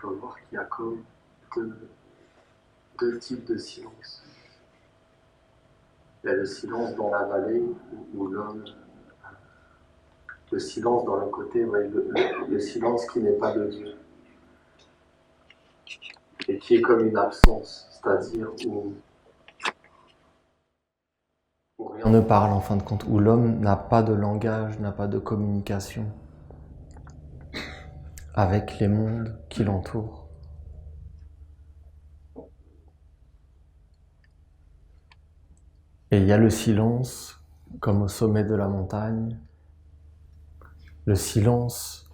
peut voir qu'il y a comme deux types de silence. Il y a le silence dans la vallée où l'homme, le silence dans le côté, ouais, le silence qui n'est pas de Dieu et qui est comme une absence, c'est-à-dire où rien ne parle en fin de compte, où l'homme n'a pas de langage, n'a pas de communication avec les mondes qui l'entourent. Et il y a le silence, comme au sommet de la montagne, le silence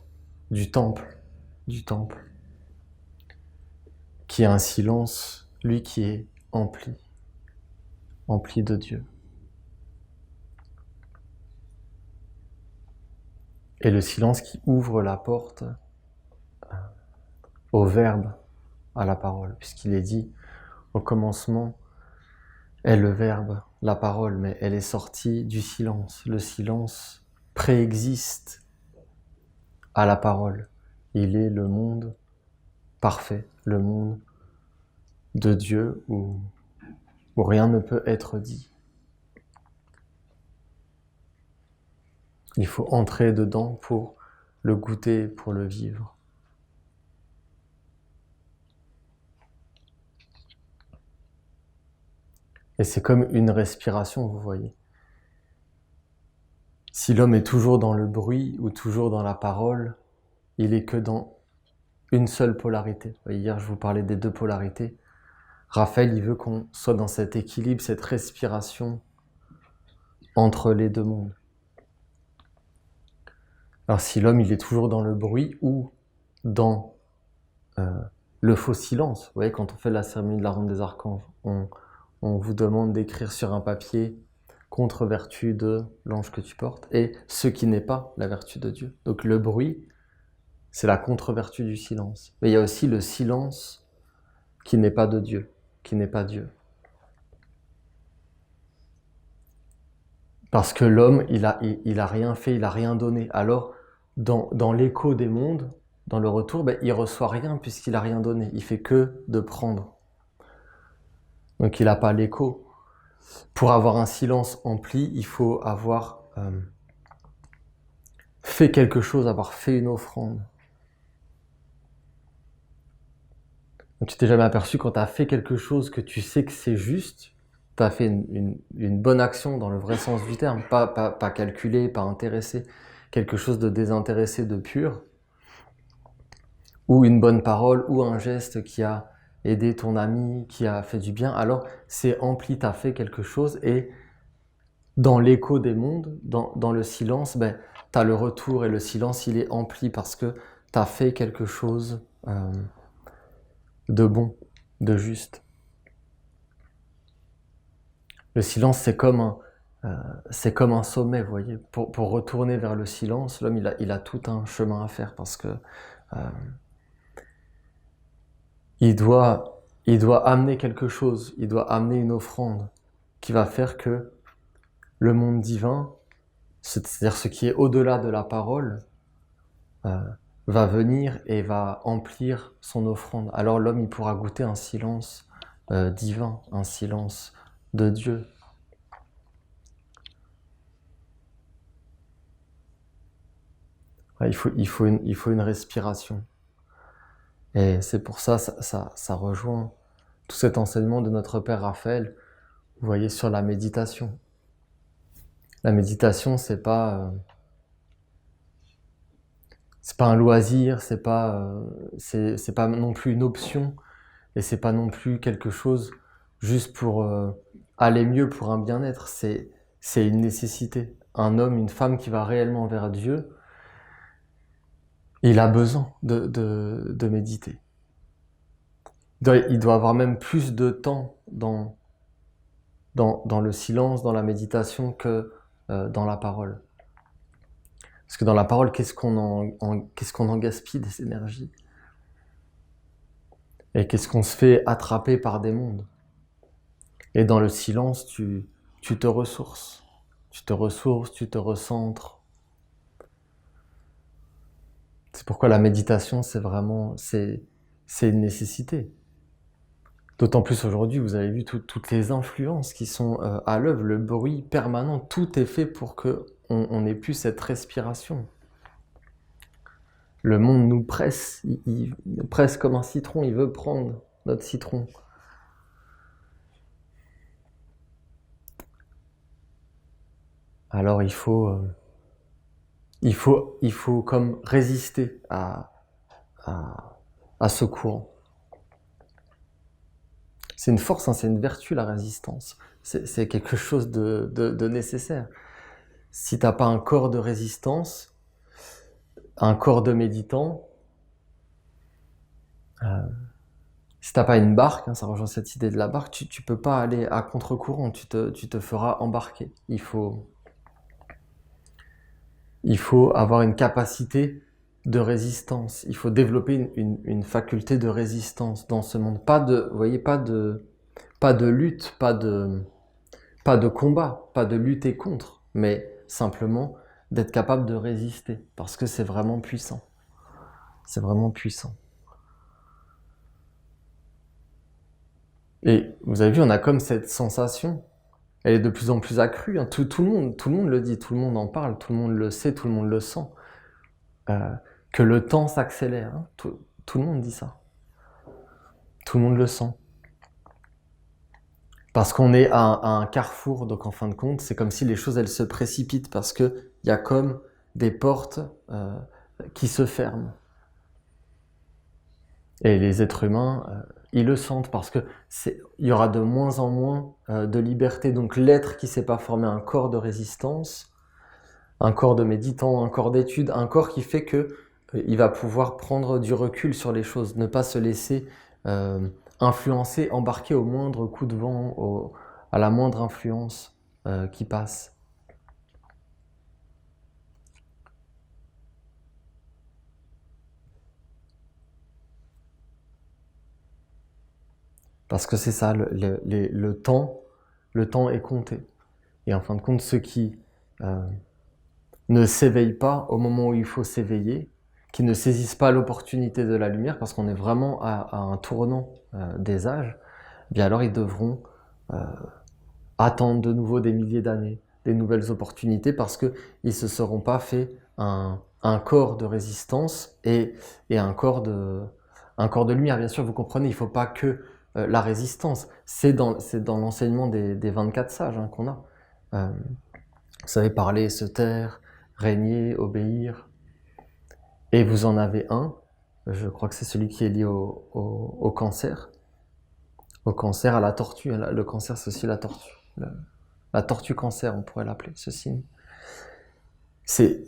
du temple, qui est un silence, lui, qui est empli de Dieu. Et le silence qui ouvre la porte au Verbe, à la parole, puisqu'il est dit, au commencement est le Verbe, la parole, mais elle est sortie du silence. Le silence préexiste à la parole. Il est le monde parfait, le monde de Dieu où rien ne peut être dit. Il faut entrer dedans pour le goûter, pour le vivre. Et c'est comme une respiration, vous voyez. Si l'homme est toujours dans le bruit ou toujours dans la parole, il est que dans une seule polarité. Hier, je vous parlais des deux polarités. Raphaël, il veut qu'on soit dans cet équilibre, cette respiration entre les deux mondes. Alors si l'homme, il est toujours dans le bruit ou dans le faux silence, vous voyez, quand on fait la cérémonie de la ronde des archanges, on vous demande d'écrire sur un papier contre-vertu de l'ange que tu portes et ce qui n'est pas la vertu de Dieu. Donc le bruit, c'est la contre-vertu du silence. Mais il y a aussi le silence qui n'est pas de Dieu, qui n'est pas Dieu. Parce que l'homme, il a rien fait, il a rien donné. Alors, dans l'écho des mondes, dans le retour, il reçoit rien puisqu'il a rien donné. Il fait que de prendre. Donc il n'a pas l'écho. Pour avoir un silence empli, il faut avoir fait quelque chose, avoir fait une offrande. Donc tu t'es jamais aperçu quand tu as fait quelque chose que tu sais que c'est juste, tu as fait une bonne action dans le vrai sens du terme, pas calculé, pas intéressé, quelque chose de désintéressé, de pur, ou une bonne parole, ou un geste qui a aidé ton ami, qui a fait du bien, alors c'est empli, tu as fait quelque chose, et dans l'écho des mondes, dans le silence, tu as le retour, et le silence, il est empli parce que tu as fait quelque chose de bon, de juste. Le silence, c'est comme un sommet, vous voyez. Pour retourner vers le silence, l'homme, il a tout un chemin à faire parce que il doit amener quelque chose, il doit amener une offrande qui va faire que le monde divin, c'est-à-dire ce qui est au-delà de la parole, va venir et va emplir son offrande. Alors l'homme, il pourra goûter un silence divin, un silence de Dieu. Ouais, il faut une respiration. Et c'est pour ça rejoint tout cet enseignement de notre Père Raphaël, vous voyez, sur la méditation. La méditation, c'est pas un loisir, c'est pas non plus une option, et c'est pas non plus quelque chose juste pour aller mieux, pour un bien-être. C'est une nécessité. Un homme, une femme qui va réellement vers Dieu, il a besoin de méditer. Il doit avoir même plus de temps dans le silence, dans la méditation que dans la parole. Parce que dans la parole, qu'est-ce qu'on en gaspille des énergies? Et qu'est-ce qu'on se fait attraper par des mondes? Et dans le silence, tu te ressources. Tu te ressources, tu te recentres. C'est pourquoi la méditation, c'est c'est une nécessité. D'autant plus aujourd'hui, vous avez vu toutes les influences qui sont à l'œuvre, le bruit permanent, tout est fait pour qu'on n'ait plus cette respiration. Le monde nous presse, il presse comme un citron, il veut prendre notre citron. Alors il faut comme résister à ce courant. C'est une force, hein, c'est une vertu la résistance. C'est quelque chose de nécessaire. Si t'as pas un corps de résistance, un corps de méditant, si t'as pas une barque, hein, ça rejoint cette idée de la barque, tu peux pas aller à contre-courant, tu te feras embarquer. Il faut avoir une capacité de résistance. Il faut développer une faculté de résistance dans ce monde. Vous voyez, pas de lutte, pas de combat, pas de lutter contre, mais simplement d'être capable de résister, parce que c'est vraiment puissant. C'est vraiment puissant. Et vous avez vu, on a comme cette sensation, elle est de plus en plus accrue, hein. Tout le monde le dit, tout le monde en parle, tout le monde le sait, tout le monde le sent. Que le temps s'accélère, hein. Tout le monde dit ça. Tout le monde le sent. Parce qu'on est à un carrefour, donc en fin de compte, c'est comme si les choses, elles se précipitent, parce qu'il y a comme des portes qui se ferment. Et les êtres humains, ils le sentent, parce que il y aura de moins en moins de liberté. Donc l'être qui ne s'est pas formé un corps de résistance, un corps de méditant, un corps d'étude, un corps qui fait que il va pouvoir prendre du recul sur les choses, ne pas se laisser influencer, embarquer au moindre coup de vent, à la moindre influence qui passe. Parce que c'est ça, le temps est compté. Et en fin de compte, ceux qui ne s'éveillent pas au moment où il faut s'éveiller, qui ne saisissent pas l'opportunité de la lumière, parce qu'on est vraiment à un tournant des âges, bien alors ils devront attendre de nouveau des milliers d'années, des nouvelles opportunités, parce qu'ils ne se seront pas fait un corps de résistance et un corps de lumière. Bien sûr, vous comprenez, il ne faut pas que la résistance, c'est dans l'enseignement des 24 sages hein, qu'on a. Vous savez, parler, se taire, régner, obéir. Et vous en avez un, je crois que c'est celui qui est lié au cancer. Au cancer, à la tortue. Le cancer, c'est aussi la tortue. La tortue cancer, on pourrait l'appeler, ce signe. C'est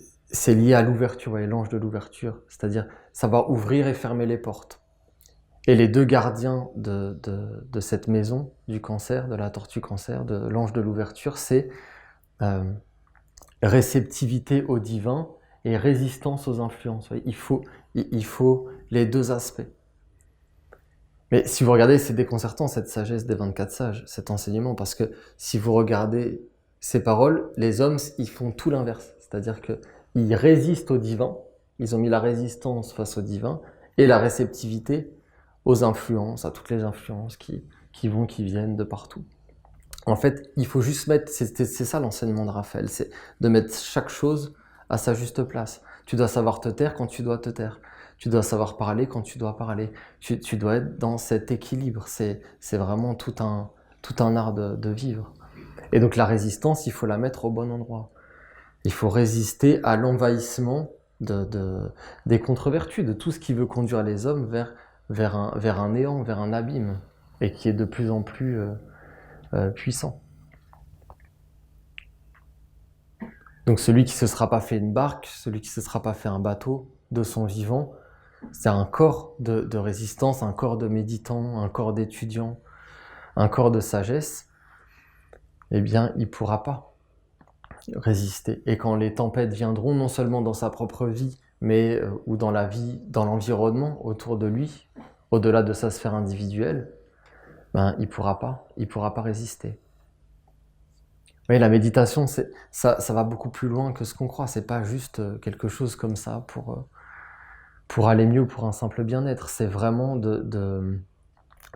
lié à l'ouverture, ouais, l'ange de l'ouverture. C'est-à-dire, ça va ouvrir et fermer les portes. Et les deux gardiens de cette maison du cancer, de la tortue cancer, de l'ange de l'ouverture, c'est réceptivité au divin et résistance aux influences. Il faut les deux aspects. Mais si vous regardez, c'est déconcertant cette sagesse des 24 sages, cet enseignement, parce que si vous regardez ces paroles, les hommes, ils font tout l'inverse. C'est-à-dire qu'ils résistent au divin, ils ont mis la résistance face au divin, et la réceptivité aux influences, à toutes les influences qui viennent de partout. En fait, il faut juste mettre, c'est ça l'enseignement de Raphaël, c'est de mettre chaque chose à sa juste place. Tu dois savoir te taire quand tu dois te taire. Tu dois savoir parler quand tu dois parler. Tu dois être dans cet équilibre. C'est vraiment tout un art de vivre. Et donc la résistance, il faut la mettre au bon endroit. Il faut résister à l'envahissement des contre-vertus, de tout ce qui veut conduire les hommes vers un néant, vers un abîme, et qui est de plus en plus puissant. Donc celui qui ne se sera pas fait une barque, celui qui ne se sera pas fait un bateau de son vivant, c'est un corps de résistance, un corps de méditant, un corps d'étudiant, un corps de sagesse, eh bien il ne pourra pas résister. Et quand les tempêtes viendront, non seulement dans sa propre vie, mais ou dans la vie, dans l'environnement autour de lui, au-delà de sa sphère individuelle, ben, il pourra pas résister. Oui, la méditation, ça va beaucoup plus loin que ce qu'on croit. C'est pas juste quelque chose comme ça pour aller mieux, pour un simple bien-être. C'est vraiment de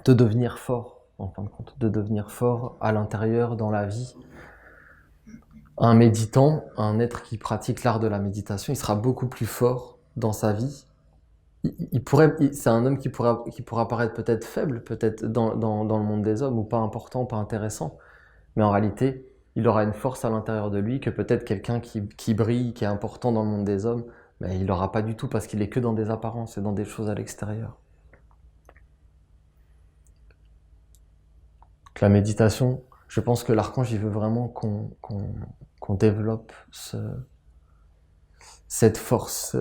devenir fort, en fin de compte, de devenir fort à l'intérieur, dans la vie. Un méditant, un être qui pratique l'art de la méditation, il sera beaucoup plus fort dans sa vie. C'est un homme qui pourra paraître peut-être faible, peut-être dans le monde des hommes, ou pas important, pas intéressant, mais en réalité, il aura une force à l'intérieur de lui que peut-être quelqu'un qui brille, qui est important dans le monde des hommes, mais il n'aura pas du tout parce qu'il est que dans des apparences et dans des choses à l'extérieur. La méditation, je pense que l'archange, il veut vraiment qu'on développe cette force,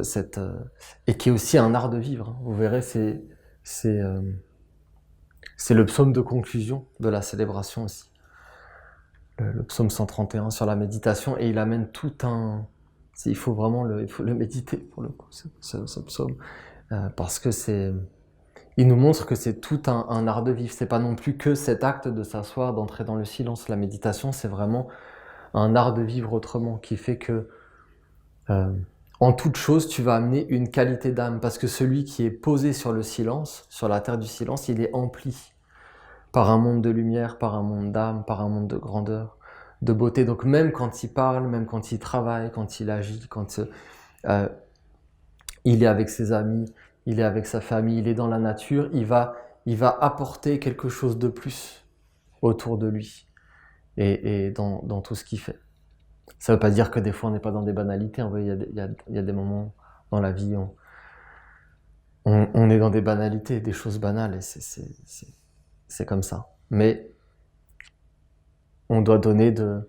et qui est aussi un art de vivre. Vous verrez, c'est le psaume de conclusion de la célébration aussi. Le psaume 131 sur la méditation, et il amène tout un... Il faut le méditer pour le coup, ce psaume, parce que il nous montre que c'est tout un art de vivre. C'est pas non plus que cet acte de s'asseoir, d'entrer dans le silence. La méditation, c'est vraiment un art de vivre autrement, qui fait que en toute chose, tu vas amener une qualité d'âme, parce que celui qui est posé sur le silence, sur la terre du silence, il est empli par un monde de lumière, par un monde d'âme, par un monde de grandeur, de beauté. Donc même quand il parle, même quand il travaille, quand il agit, quand il est avec ses amis, il est avec sa famille, il est dans la nature, il va apporter quelque chose de plus autour de lui et dans tout ce qu'il fait. Ça ne veut pas dire que des fois on n'est pas dans des banalités. Il y a des moments dans la vie où on est dans des banalités, des choses banales, et c'est comme ça. Mais on doit donner de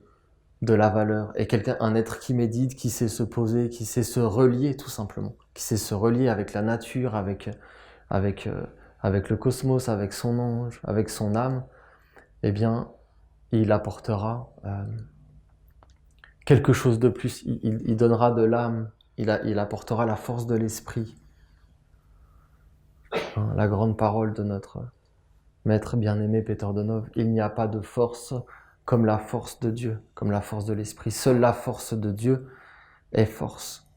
la valeur. Et un être qui médite, qui sait se poser, qui sait se relier tout simplement, qui sait se relier avec la nature, avec le cosmos, avec son ange, avec son âme, eh bien, il apportera quelque chose de plus. Il donnera de l'âme, il apportera la force de l'esprit. La grande parole de notre maître bien-aimé Peter Donov, il n'y a pas de force comme la force de Dieu, comme la force de l'esprit. Seule la force de Dieu est force.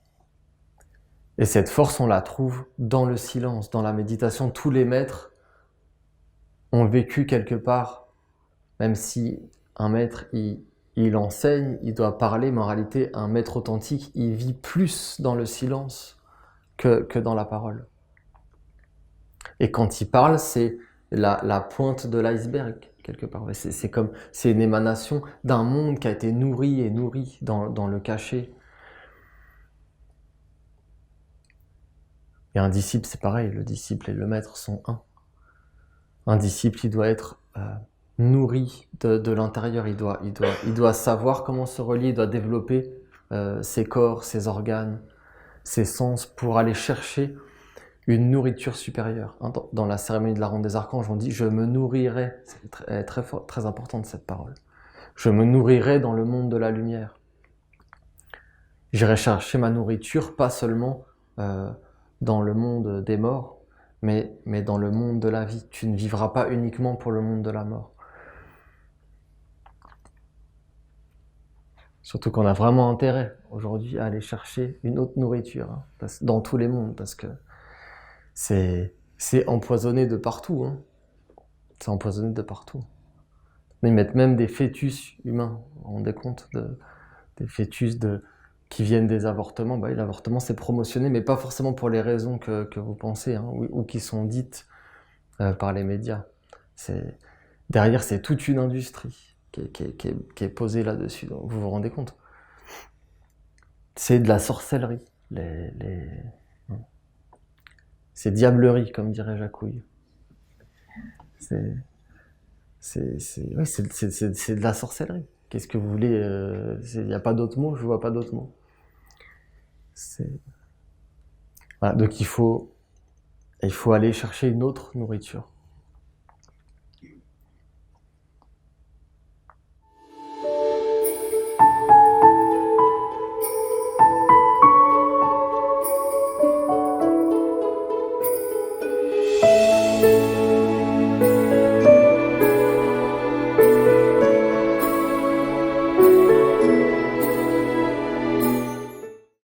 Et cette force, on la trouve dans le silence, dans la méditation. Tous les maîtres ont vécu quelque part, même si un maître, il enseigne, il doit parler, mais en réalité, un maître authentique, il vit plus dans le silence que dans la parole. Et quand il parle, c'est la pointe de l'iceberg, quelque part. C'est une émanation d'un monde qui a été nourri et nourri dans le cachet. Et un disciple, c'est pareil, le disciple et le maître sont un. Un disciple, il doit être nourri de l'intérieur, il doit savoir comment se relier, il doit développer ses corps, ses organes, ses sens pour aller chercher une nourriture supérieure. Dans la cérémonie de la ronde des archanges, on dit « je me nourrirai », c'est très important de cette parole. Je me nourrirai dans le monde de la lumière. J'irai chercher ma nourriture, pas seulement dans le monde des morts, mais dans le monde de la vie. Tu ne vivras pas uniquement pour le monde de la mort. Surtout qu'on a vraiment intérêt aujourd'hui à aller chercher une autre nourriture, dans tous les mondes, parce que c'est empoisonné de partout. C'est empoisonné de partout. Ils mettent même des fœtus humains, vous vous rendez compte, des fœtus qui viennent des avortements. L'avortement, c'est promotionné, mais pas forcément pour les raisons que vous pensez, ou qui sont dites par les médias. Derrière, c'est toute une industrie qui est posée là-dessus. Donc, vous vous rendez compte? C'est de la sorcellerie. C'est diablerie, comme dirait Jacouille. C'est de la sorcellerie. Qu'est-ce que vous voulez? Il n'y a pas d'autre mot, je vois pas d'autre mot. Voilà, donc il faut aller chercher une autre nourriture.